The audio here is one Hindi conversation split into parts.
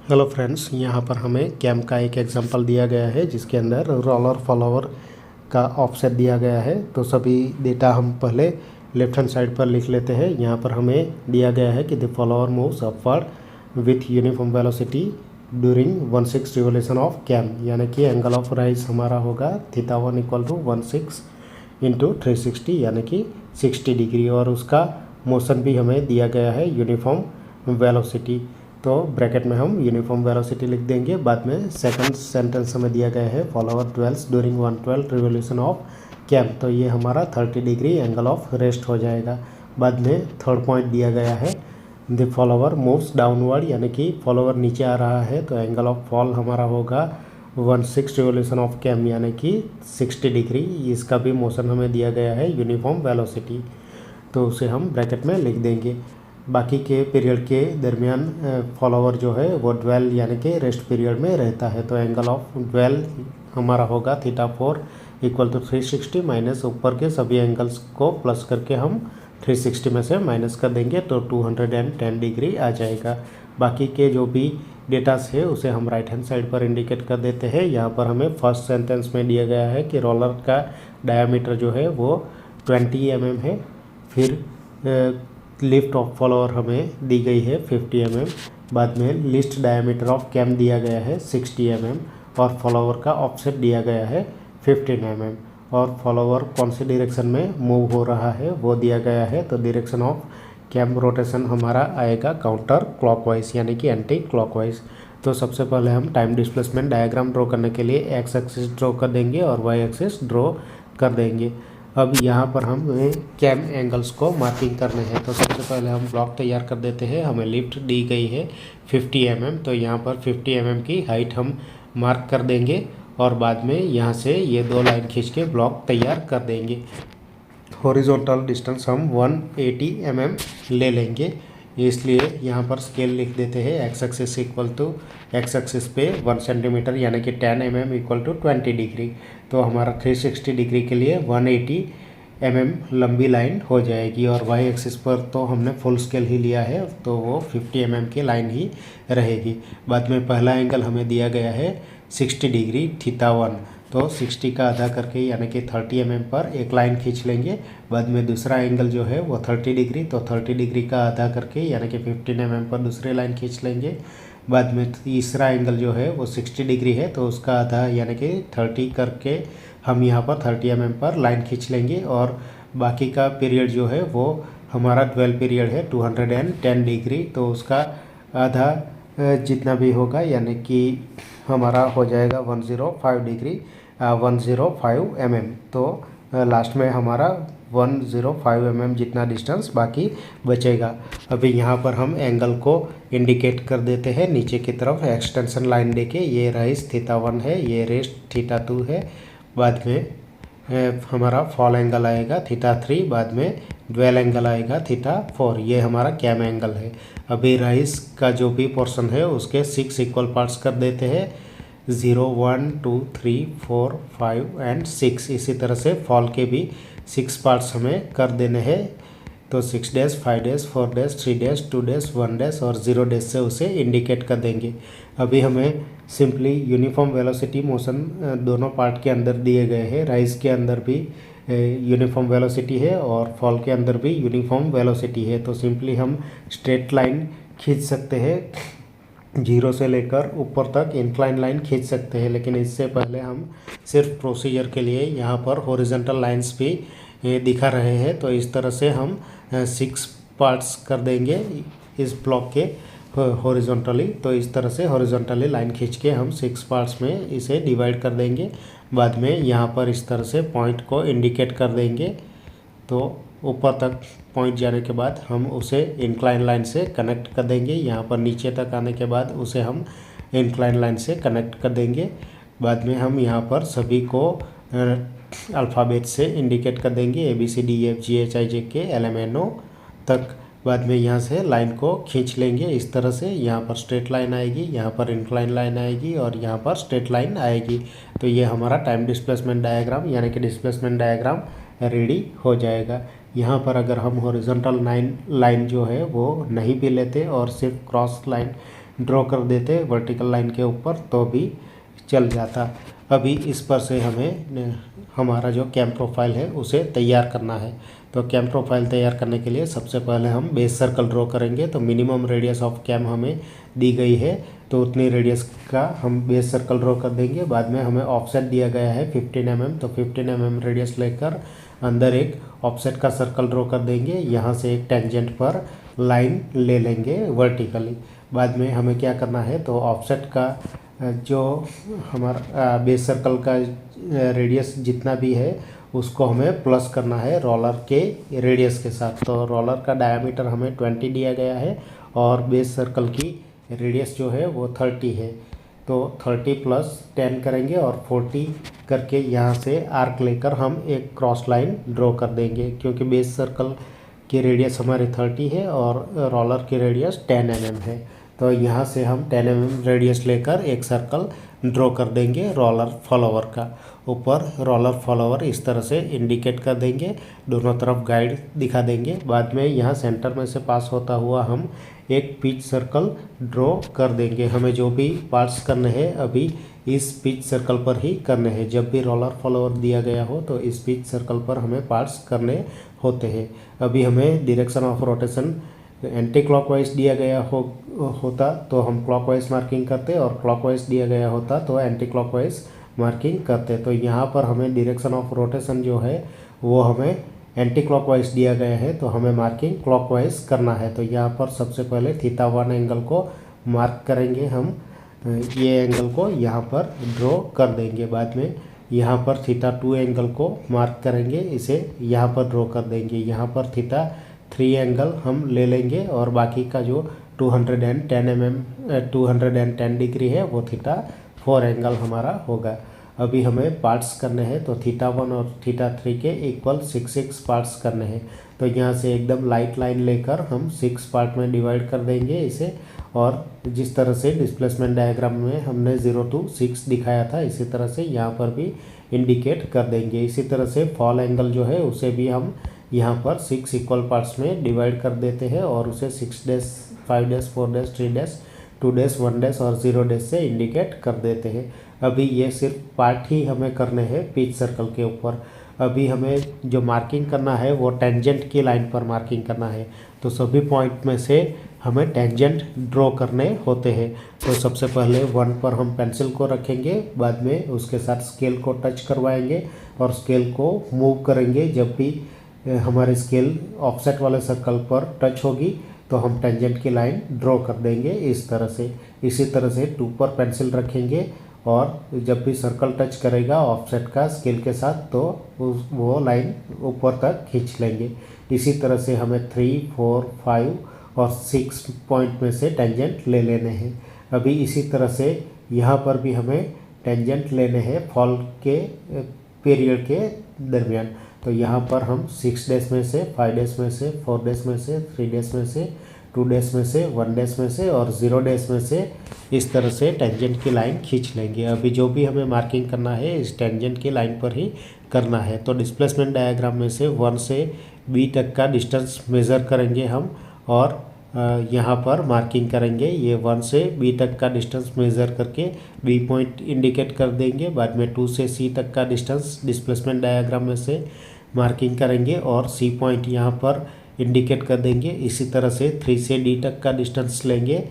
हेलो फ्रेंड्स, यहाँ पर हमें कैम का एक एग्जांपल दिया गया है जिसके अंदर रोलर फॉलोवर का ऑफसेट दिया गया है। तो सभी डेटा हम पहले लेफ्ट हैंड साइड पर लिख लेते हैं। यहाँ पर हमें दिया गया है कि the follower moves upward with uniform velocity during 1/6 revolution of cam, यानी कि एंगल ऑफ राइज हमारा होगा θ1 = 1/6 × 360 यानी कि 60 डिग्री, और उसका मोशन भी हमें दिया गया है यूनिफॉर्म वेलोसिटी। तो ब्रैकेट में हम यूनिफॉर्म वेलोसिटी लिख देंगे। बाद में सेकंड सेंटेंस हमें दिया गया है follower travels during 1/12 revolution of cam, तो ये हमारा 30 डिग्री एंगल ऑफ रेस्ट हो जाएगा। बाद में थर्ड पॉइंट दिया गया है द फॉलोवर मूव्स डाउनवर्ड, यानी कि फॉलोवर नीचे आ रहा है तो एंगल ऑफ फॉल हमारा होगा 1/6 रिवोल्यूशन ऑफ कैम यानी कि 60 डिग्री। इसका भी मोशन हमें दिया गया है यूनिफॉर्म वेलोसिटी, तो उसे हम ब्रैकेट में लिख देंगे। बाकी के पीरियड के दरमियान फॉलोवर जो है वो ड्वेल यानी कि रेस्ट पीरियड में रहता है, तो एंगल ऑफ ड्वेल हमारा होगा θ4 = 360 माइनस ऊपर के सभी एंगल्स को प्लस करके हम 360 में से माइनस कर देंगे तो 210 डिग्री आ जाएगा। बाकी के जो भी डेटास है उसे हम राइट हैंड साइड पर इंडिकेट कर देते हैं। यहाँ पर हमें फर्स्ट सेंटेंस में दिया गया है कि रोलर का डायामीटर जो है वो 20 mm है। फिर लिफ्ट ऑफ फॉलोवर हमें दी गई है 50 mm। बाद में लिस्ट डायमीटर ऑफ कैम दिया गया है 60 mm, और फॉलोवर का ऑफसेट दिया गया है 15 mm, और फॉलोवर कौन से डायरेक्शन में मूव हो रहा है वो दिया गया है। तो डायरेक्शन ऑफ कैम रोटेशन हमारा आएगा काउंटर क्लॉकवाइज यानी कि एंटी क्लॉकवाइज। तो सबसे पहले हम टाइम डिस्प्लेसमेंट डायग्राम ड्रॉ करने के लिए एक्स एक्सिस ड्रॉ कर देंगे और वाई एक्सिस ड्रॉ कर देंगे। अब यहाँ पर हमें कैम एंगल्स को मार्किंग करने हैं, तो सबसे पहले हम ब्लॉक तैयार कर देते हैं। हमें लिफ्ट दी गई है 50 mm, तो यहाँ पर 50 mm की हाइट हम मार्क कर देंगे और बाद में यहाँ से ये दो लाइन खींच के ब्लॉक तैयार कर देंगे। हॉरिजॉन्टल डिस्टेंस हम 180 mm ले लेंगे, इसलिए यहाँ पर स्केल लिख देते हैं। एक्स एक्सिस एक्स एक्सिस पे 1 सेंटीमीटर यानी कि 10 mm = 20 डिग्री, तो हमारा 360 डिग्री के लिए 180 mm लंबी लाइन हो जाएगी। और वाई एक्सिस पर तो हमने फुल स्केल ही लिया है तो वो 50 mm की लाइन ही रहेगी। बाद में पहला एंगल हमें दिया गया है 60 डिग्री θ1, तो 60 का आधा करके यानी कि 30 mm पर एक लाइन खींच लेंगे। बाद में दूसरा एंगल जो है वो 30 डिग्री, तो 30 डिग्री का आधा करके यानी कि 15 mm पर दूसरी लाइन खींच लेंगे। बाद में तीसरा एंगल जो है वो 60 डिग्री है, तो उसका आधा यानी कि 30 करके हम यहाँ पर 30 mm पर लाइन खींच लेंगे। और बाकी का पीरियड जो है वो हमारा 12 पीरियड है 210 डिग्री, तो उसका आधा जितना भी होगा यानी कि हमारा हो जाएगा 105 डिग्री 105 mm। तो लास्ट में हमारा 105 mm जितना डिस्टेंस बाकी बचेगा। अभी यहाँ पर हम एंगल को इंडिकेट कर देते हैं नीचे की तरफ एक्सटेंशन लाइन देके। ये राइज θ1 है, ये रेस्ट θ2 है। बाद में हमारा फॉल एंगल आएगा θ3, बाद में ड्वेल एंगल आएगा θ4। ये हमारा कैम एंगल है। अभी राइज का जो भी पोर्शन है उसके 6 इक्वल पार्ट्स कर देते हैं, 0 1 2 3 4 5 एंड 6। इसी तरह से फॉल के भी 6 पार्ट्स हमें कर देने हैं, तो 6 dash 5 dash 4 dash 3 dash 2 dash 1 dash और 0 डैश से उसे इंडिकेट कर देंगे। अभी हमें सिंपली यूनिफॉर्म वेलोसिटी मोशन दोनों पार्ट के अंदर दिए गए हैं। राइज के अंदर भी यूनिफॉर्म वेलोसिटी है और फॉल के अंदर भी यूनिफॉर्म वेलोसिटी है, तो सिंपली हम स्ट्रेट लाइन खींच सकते हैं, 0 से लेकर ऊपर तक इंक्लाइन लाइन खींच सकते हैं। लेकिन इससे पहले हम सिर्फ प्रोसीजर के लिए यहाँ पर हॉरिजॉन्टल लाइंस भी दिखा रहे हैं, तो इस तरह से हम 6 पार्ट्स कर देंगे इस ब्लॉक के हॉरिजॉन्टली। तो इस तरह से हॉरिजॉन्टली लाइन खींच के हम 6 पार्ट्स में इसे डिवाइड कर देंगे। बाद में यहाँ पर इस तरह से पॉइंट को इंडिकेट कर देंगे, तो ऊपर तक पॉइंट जाने के बाद हम उसे इंक्लाइन लाइन से कनेक्ट कर देंगे। यहाँ पर नीचे तक आने के बाद उसे हम इंक्लाइन लाइन से कनेक्ट कर देंगे। बाद में हम यहाँ पर सभी को अल्फ़ाबेट से इंडिकेट कर देंगे, ABCDEFGHIJK LMNO तक। बाद में यहाँ से लाइन को खींच लेंगे इस तरह से। यहाँ पर स्ट्रेट लाइन आएगी, यहाँ पर इंक्लाइन लाइन आएगी और यहाँ पर स्ट्रेट लाइन आएगी। तो ये हमारा टाइम डिस्प्लेसमेंट डायग्राम यानी कि डिस्प्लेसमेंट डायग्राम रेडी हो जाएगा। यहाँ पर अगर हम हॉरिजॉन्टल लाइन जो है वो नहीं भी लेते और सिर्फ क्रॉस लाइन ड्रॉ कर देते वर्टिकल लाइन के ऊपर तो भी चल जाता। अभी इस पर से हमें हमारा जो कैम प्रोफाइल है उसे तैयार करना है। तो कैम प्रोफाइल तैयार करने के लिए सबसे पहले हम बेस सर्कल ड्रॉ करेंगे। तो मिनिमम रेडियस ऑफ कैम हमें दी गई है, तो उतनी रेडियस का हम बेस सर्कल ड्रॉ कर देंगे। बाद में हमें ऑफसेट दिया गया है 15 mm, तो 15 mm रेडियस लेकर अंदर एक ऑफसेट का सर्कल ड्रॉ कर देंगे। यहाँ से एक टेंजेंट पर लाइन ले लेंगे वर्टिकली। बाद में हमें क्या करना है, तो ऑफसेट का जो हमारा बेस सर्कल का रेडियस जितना भी है उसको हमें प्लस करना है रोलर के रेडियस के साथ। तो रोलर का डायमीटर हमें 20 दिया गया है और बेस सर्कल की रेडियस जो है वो 30 है। तो 30 + 10 करेंगे और 40 करके यहाँ से आर्क लेकर हम एक क्रॉस लाइन ड्रॉ कर देंगे, क्योंकि बेस सर्कल की रेडियस हमारी 30 है और रोलर की रेडियस 10 mm है। तो यहाँ से हम 10 mm रेडियस लेकर एक सर्कल ड्रॉ कर देंगे रोलर फॉलोवर का। ऊपर रोलर फॉलोवर इस तरह से इंडिकेट कर देंगे, दोनों तरफ गाइड दिखा देंगे। बाद में यहाँ सेंटर में से पास होता हुआ हम एक पिच सर्कल ड्रॉ कर देंगे। हमें जो भी पार्ट्स करने हैं अभी इस पिच सर्कल पर ही करने हैं। जब भी रोलर फॉलोवर दिया गया हो तो इस पिच सर्कल पर हमें पार्ट्स करने होते हैं। अभी हमें direction of rotation anti clockwise दिया गया होता तो हम क्लॉकवाइज मार्किंग करते, और क्लॉकवाइज दिया गया होता तो एंटी क्लॉकवाइज मार्किंग करते। तो यहाँ पर हमें डायरेक्शन ऑफ रोटेशन जो है वो हमें एंटी क्लॉकवाइज दिया गया है, तो हमें मार्किंग क्लॉकवाइज करना है। तो यहाँ पर सबसे पहले θ1 एंगल को मार्क करेंगे हम, ये एंगल को यहाँ पर ड्रॉ कर देंगे। बाद में यहाँ पर θ2 एंगल को मार्क करेंगे, इसे यहाँ पर ड्रॉ कर देंगे। यहाँ पर θ3 एंगल हम ले लेंगे और बाकी का जो 210 डिग्री है वो θ4 एंगल हमारा होगा। अभी हमें पार्ट्स करने हैं, तो θ1 और θ3 के इक्वल 6 पार्ट्स करने हैं। तो यहाँ से एकदम लाइट लाइन लेकर हम 6 पार्ट में डिवाइड कर देंगे इसे, और जिस तरह से डिस्प्लेसमेंट डायग्राम में हमने 0 to 6 दिखाया था इसी तरह से यहाँ पर भी इंडिकेट कर देंगे। इसी तरह से फॉल एंगल जो है उसे भी हम यहाँ पर 6 इक्वल पार्ट्स में डिवाइड कर देते हैं और उसे 6 dash 5 dash 4 dash 3 dash 2 dash 1 dash और 0 डैश से इंडिकेट कर देते हैं। अभी ये सिर्फ पार्ट ही हमें करने हैं पिच सर्कल के ऊपर। अभी हमें जो मार्किंग करना है वो टेंजेंट की लाइन पर मार्किंग करना है। तो सभी पॉइंट में से हमें टेंजेंट ड्रॉ करने होते हैं। तो सबसे पहले 1 पर हम पेंसिल को रखेंगे, बाद में उसके साथ स्केल को टच करवाएंगे और स्केल को मूव करेंगे। जब भी हमारे स्केल ऑफसेट वाले सर्कल पर टच होगी तो हम टेंजेंट की लाइन ड्रॉ कर देंगे इस तरह से। इसी तरह से 2 पर पेंसिल रखेंगे और जब भी सर्कल टच करेगा ऑफसेट का स्केल के साथ तो वो लाइन ऊपर तक खींच लेंगे। इसी तरह से हमें 3, 4, 5 और 6 पॉइंट में से टेंजेंट ले लेने हैं। अभी इसी तरह से यहाँ पर भी हमें टेंजेंट लेने हैं फॉल के पीरियड के दरमियान। तो यहाँ पर हम 6 डैश में से, 5 डैश में से, 4 डैश में से, 3 डैश में से, 2 डैश में से, 1 डैश में से और 0 डैश में से इस तरह से टेंजेंट की लाइन खींच लेंगे। अभी जो भी हमें मार्किंग करना है इस टेंजेंट की लाइन पर ही करना है। तो डिस्प्लेसमेंट डायग्राम में से 1 से B तक का डिस्टेंस मेज़र करेंगे हम और यहाँ पर मार्किंग करेंगे। ये 1 से B तक का डिस्टेंस मेज़र करके B पॉइंट इंडिकेट कर देंगे। बाद में 2 से C तक का डिस्टेंस डिस्प्लेसमेंट डायग्राम में से मार्किंग करेंगे और C पॉइंट यहाँ पर इंडिकेट कर देंगे। इसी तरह से 3 से D तक का डिस्टेंस लेंगे,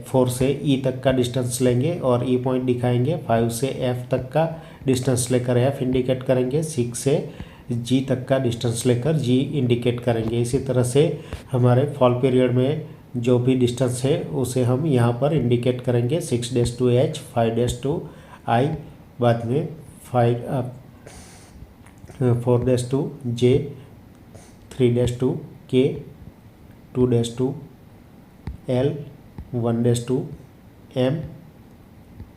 4 से E तक का डिस्टेंस लेंगे और E पॉइंट दिखाएंगे। 5 से F तक का डिस्टेंस लेकर F इंडिकेट करेंगे। 6 से G तक का डिस्टेंस लेकर G इंडिकेट करेंगे। इसी तरह से हमारे फॉल पीरियड में जो भी डिस्टेंस है उसे हम यहाँ पर इंडिकेट करेंगे। 6 dash to H, 5 dash to I, बाद में 4 dash to J, 3 dash to K, 2 dash to L, 1 dash to M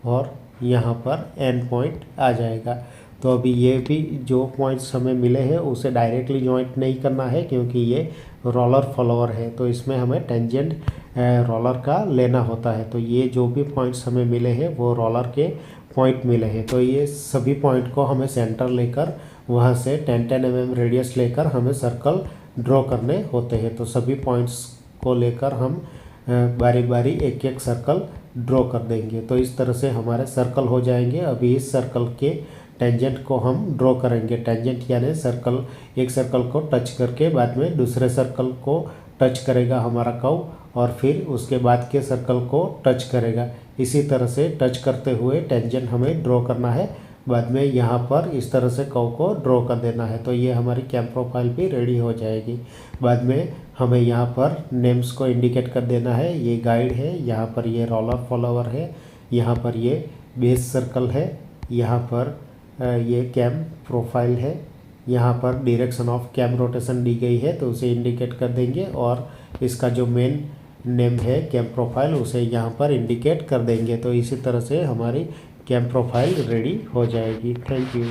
और यहाँ पर N पॉइंट आ जाएगा। तो अभी ये भी जो पॉइंट्स हमें मिले हैं उसे डायरेक्टली जॉइंट नहीं करना है क्योंकि ये रोलर फॉलोअर है, तो इसमें हमें टेंजेंट रोलर का लेना होता है। तो ये जो भी पॉइंट्स हमें मिले हैं वो रोलर के पॉइंट मिले हैं। तो ये सभी पॉइंट को हमें सेंटर लेकर वहाँ से 10-10 mm रेडियस लेकर हमें सर्कल ड्रॉ करने होते हैं। तो सभी पॉइंट्स को लेकर हम बारी बारी एक एक सर्कल ड्रॉ कर देंगे। तो इस तरह से हमारे सर्कल हो जाएंगे। अभी इस सर्कल के टेंजेंट को हम ड्रॉ करेंगे। टेंजेंट यानी सर्कल, एक सर्कल को टच करके बाद में दूसरे सर्कल को टच करेगा हमारा कर्व, और फिर उसके बाद के सर्कल को टच करेगा। इसी तरह से टच करते हुए टेंजेंट हमें ड्रॉ करना है। बाद में यहाँ पर इस तरह से कर्व को ड्रॉ कर देना है। तो ये हमारी कैम प्रोफाइल भी रेडी हो जाएगी। बाद में हमें यहाँ पर नेम्स को इंडिकेट कर देना है। ये गाइड है, यहाँ पर ये रोलर फॉलोवर है, यहाँ पर ये बेस सर्कल है, यहाँ पर ये कैम प्रोफाइल है, यहाँ पर डायरेक्शन ऑफ कैम रोटेशन दी गई है तो उसे इंडिकेट कर देंगे, और इसका जो मेन नेम है कैम प्रोफाइल उसे यहाँ पर इंडिकेट कर देंगे। तो इसी तरह से हमारी कैम प्रोफाइल रेडी हो जाएगी। Thank you.